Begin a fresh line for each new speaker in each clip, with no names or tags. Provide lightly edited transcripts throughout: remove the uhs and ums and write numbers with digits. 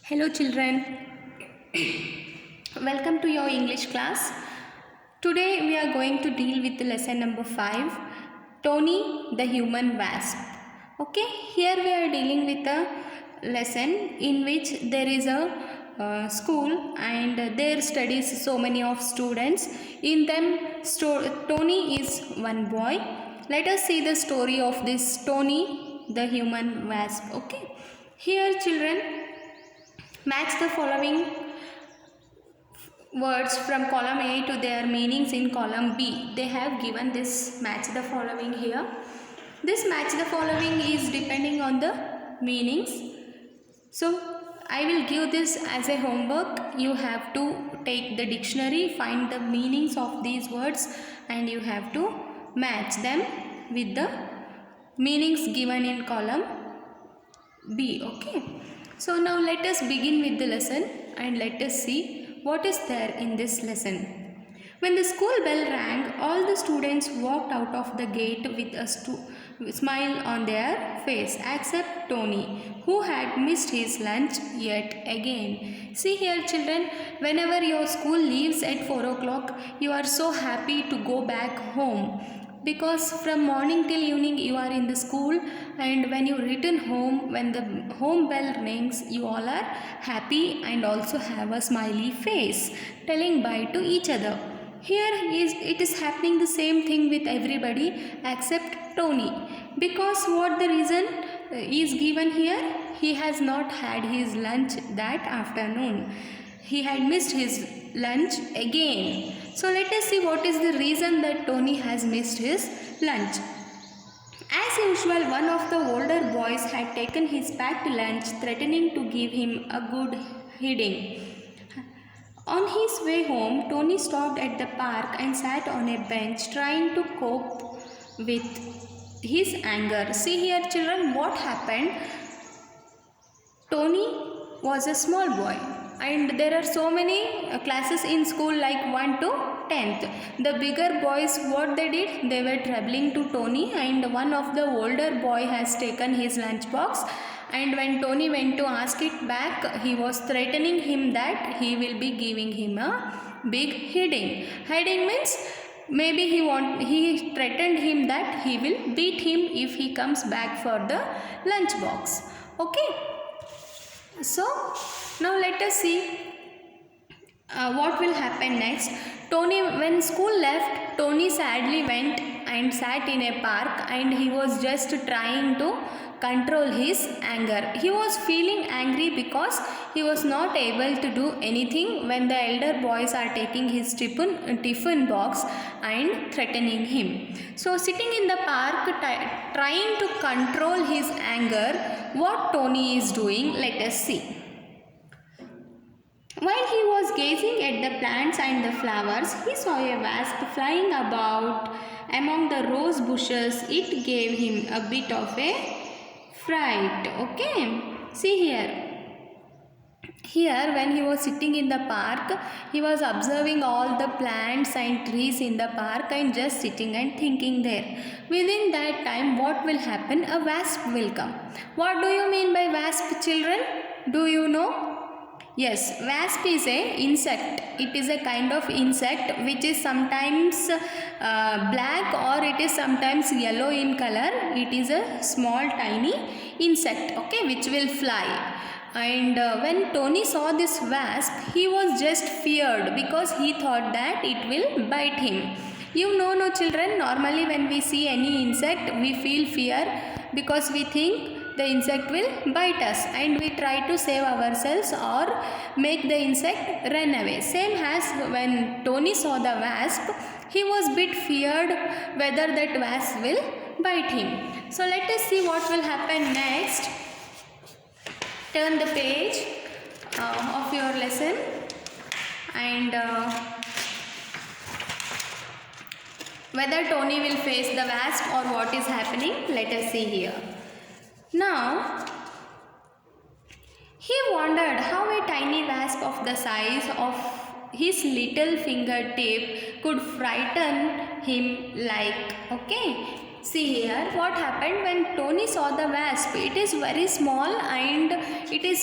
Hello children, welcome to your English class. Today we are going to deal with the lesson number 5, Tony the human wasp. Okay, here we are dealing with a lesson in which there is a school and there studies so many of students. In them Tony is one boy. Let us see the story of this Tony the human wasp. Okay, here children, match the following words from column A to their meanings in column B. They have given this match the following here. This match the following is depending on the meanings. So I will give this as a homework. You have to take the dictionary, find the meanings of these words and you have to match them with the meanings given in column B. Okay. So now let us begin with the lesson and let us see what is there in this lesson. When the school bell rang, all the students walked out of the gate with a smile on their face except Tony, who had missed his lunch yet again. See here children, whenever your school leaves at 4 o'clock, you are so happy to go back home. Because from morning till evening you are in the school, and when you return home, when the home bell rings, you all are happy and also have a smiley face telling bye to each other. Here it is happening the same thing with everybody except Tony, because what the reason is given here, he has not had his lunch that afternoon. He had missed his lunch again. So let us see what is the reason that Tony has missed his lunch. As usual, one of the older boys had taken his packed lunch, threatening to give him a good hiding. On his way home, Tony stopped at the park and sat on a bench, trying to cope with his anger. See here children, what happened? Tony was a small boy and there are so many classes in school, like 1 to 10th. The bigger boys, what they did, they were troubling to Tony, and one of the older boy has taken his lunch box, and when Tony went to ask it back, he was threatening him that he will be giving him a big hiding. Hiding means maybe he threatened him that he will beat him if he comes back for the lunch box. Okay, so now let us see what will happen next. When school left, Tony sadly went and sat in a park, and he was just trying to control his anger. He was feeling angry because he was not able to do anything when the elder boys are taking his tiffin box and threatening him. So sitting in the park trying to control his anger, what Tony is doing, let us see. While he was gazing at the plants and the flowers, he saw a wasp flying about among the rose bushes. It gave him a bit of a fright. Okay, see here. Here when he was sitting in the park, he was observing all the plants and trees in the park and just sitting and thinking there. Within that time, what will happen? A wasp will come. What do you mean by wasp, children? Do you know? Yes, wasp is a insect. It is a kind of insect which is sometimes black or it is sometimes yellow in color. It is a small tiny insect, okay, which will fly. And when Tony saw this wasp, he was just feared because he thought that it will bite him. You know, no children, normally when we see any insect, we feel fear because we think the insect will bite us and we try to save ourselves or make the insect run away. Same as when Tony saw the wasp, he was bit feared whether that wasp will bite him. So let us see what will happen next. Turn the page of your lesson and whether Tony will face the wasp or what is happening, let us see here. Now, he wondered how a tiny wasp of the size of his little fingertip could frighten him like, okay. See here what happened when Tony saw the wasp. It is very small and It is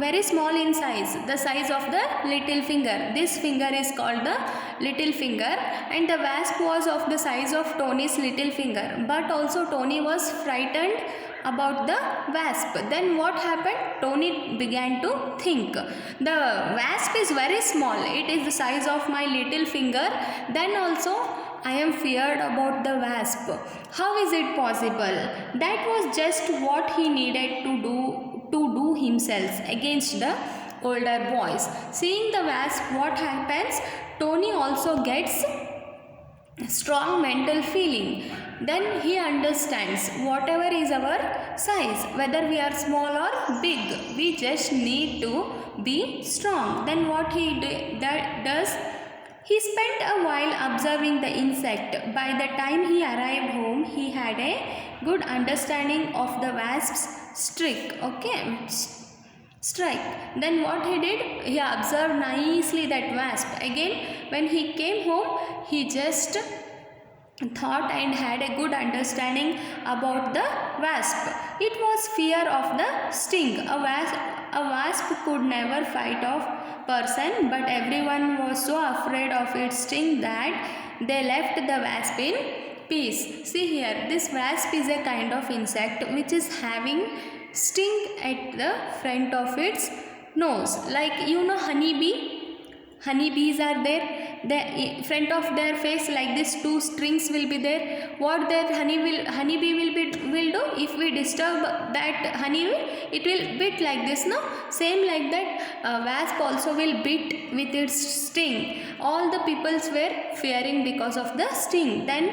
very small in size, the size of the little finger. This finger is called the little finger, and the wasp was of the size of Tony's little finger. But also Tony was frightened about the wasp. Then what happened? Tony began to think, the wasp is very small, it is the size of my little finger, then also I am feared about the wasp. How is it possible? That was just what he needed to do himself against the older boys. Seeing the wasp, what happens? Tony also gets strong mental feeling. Then he understands whatever is our size, whether we are small or big, we just need to be strong. Then what he does? He spent a while observing the insect. By the time he arrived home, he had a good understanding of the wasp's strike. Then what he did? He observed nicely that wasp. Again, when he came home, he just thought and had a good understanding about the wasp. It was fear of the sting. A wasp could never fight off person, but everyone was so afraid of its sting that they left the wasp in peace. See here, this wasp is a kind of insect which is having sting at the front of its nose. Like you know honeybees are there. The front of their face like this, two strings will be there. What that honeybee will do? If we disturb that honeybee, it will bit like this, no? Same like that, wasp also will bit with its sting. All the peoples were fearing because of the sting. Then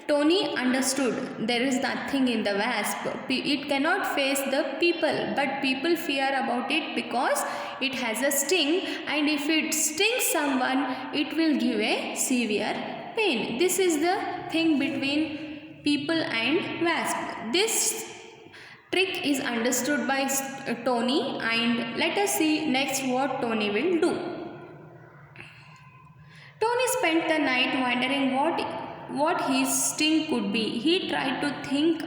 Tony understood there is nothing in the wasp. It cannot face the people, but people fear about it because it has a sting, and if it stings someone, it will give a severe pain. This is the thing between people and wasp. This trick is understood by Tony, and let us see next what Tony will do. Tony spent the night wondering what his sting could be. He tried to think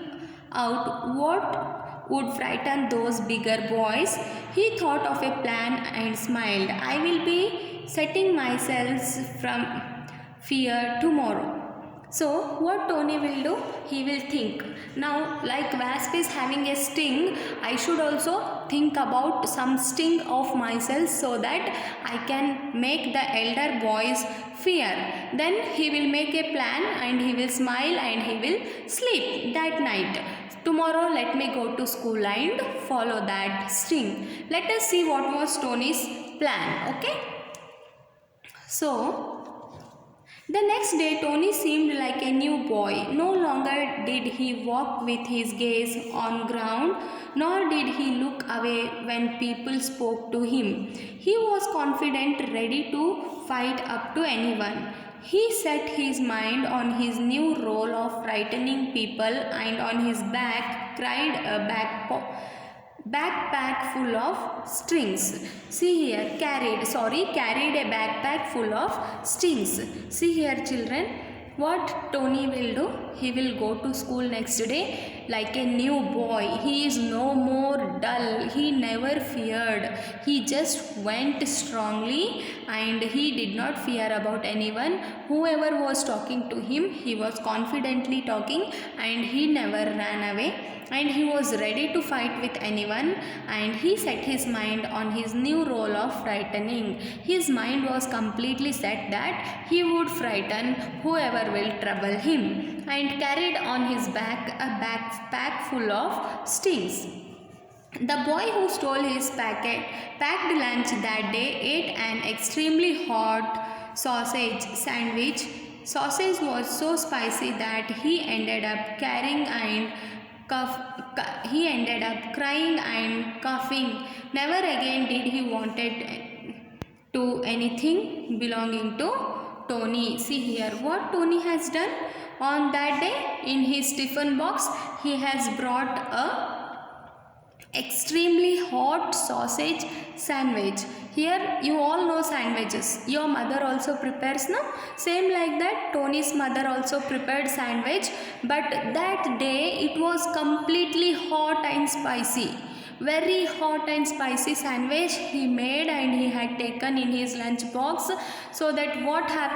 out what would frighten those bigger boys. He thought of a plan and smiled. I will be setting myself from fear tomorrow. So what Tony will do? He will think. Now like wasp is having a sting, I should also think about some sting of myself so that I can make the elder boys fear. Then he will make a plan and he will smile and he will sleep that night. Tomorrow let me go to school and follow that sting. Let us see what was Tony's plan. Okay. So the next day, Tony seemed like a new boy. No longer did he walk with his gaze on ground, nor did he look away when people spoke to him. He was confident, ready to fight up to anyone. He set his mind on his new role of frightening people, and on his back cried a backpack full of strings. See here, carried a backpack full of strings. See here children, what Tony will do? He will go to school next day like a new boy. He is no more dull. He never feared. He just went strongly and he did not fear about anyone. Whoever was talking to him, he was confidently talking and he never ran away. And he was ready to fight with anyone, and he set his mind on his new role of frightening. His mind was completely set that he would frighten whoever will trouble him, and carried on his back a backpack full of stings. The boy who stole his packed lunch that day ate an extremely hot sausage sandwich. Sausage was so spicy that he ended up he ended up crying and coughing. Never again did he wanted to anything belonging to Tony. See here what Tony has done on that day. In his tiffin box, he has brought a extremely hot sausage sandwich. Here you all know sandwiches. Your mother also prepares, no? Same like that, Tony's mother also prepared sandwich, but that day it was completely hot and spicy. very hot and spicy sandwich he made and he had taken in his lunch box. So that what happened,